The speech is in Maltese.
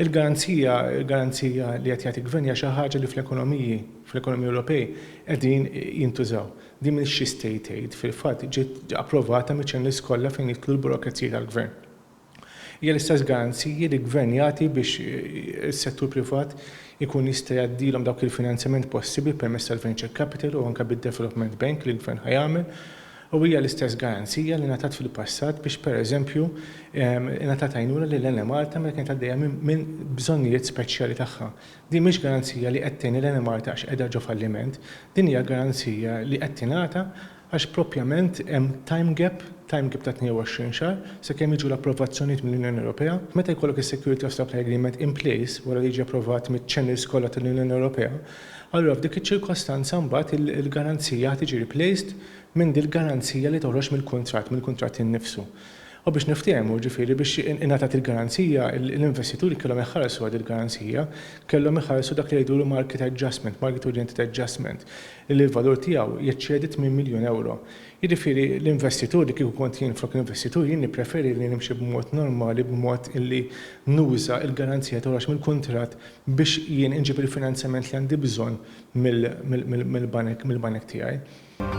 Il-garanzija li qed jagħti gvern hija xi ħaġa li fl-ekonomiji Ewropej qegħdin jintużaw. Din mhix xi state aid, fil-fatt ġiet approvata miċ-channels kollha fejn jidħlu l-burokrazija tal-gvern. Hija l-istess garanziji li gvern jagħti biex is-settur privat ikun jista' jgħaddilhom dawk il-finanzjament possibbli permezz tal-venture capital u anke bid-development bank li l-gvern ħajamel. U hija l-istess garanzija li ngħatat fil-passat biex pereżempju ngħatat għajnuna lil Ena Malta meta kienet għaddejja minn bżonnijiet speċjali tagħha. Din mhix garanzija li qed tgħin Ena Malta għax qiegħda ġo falliment, din hija garanzija li qed tingħata għax propjament hemm time gap ta' 22 xahar sakemm jiġu l-approvazzjonijiet mill-Unjoni Ewropea. Meta jkollok is-Security of Supply Agreement in place wara li jiġi approvat miċ-channels kollha tal-Unjoni Ewropea, allura f'dik iċ-ċirkostanza mbagħad il-garanzija tiġi replaced minn din il-garanzija li toħroġ mill-kuntratt innifsu. U biex niftehmu ġifieri biex ingħatat il-garanzija, l-investituri kellhom iħallsu għad il-garanzija, kellhom iħallsu dak li jgħidulu market adjustment, market oriented adjustment, li l-valur tiegħu jeċċedi 8 miljun euro. Jiġifieri l-investituri kieku kont jien flok l-investituri jien nippreferi li nimxi b'mod normali b'mod illi nuża l-garanzija toħroġ mill-kuntratt biex jien inġib il-finanzjament li għandi bżonn mill-banek tiegħi.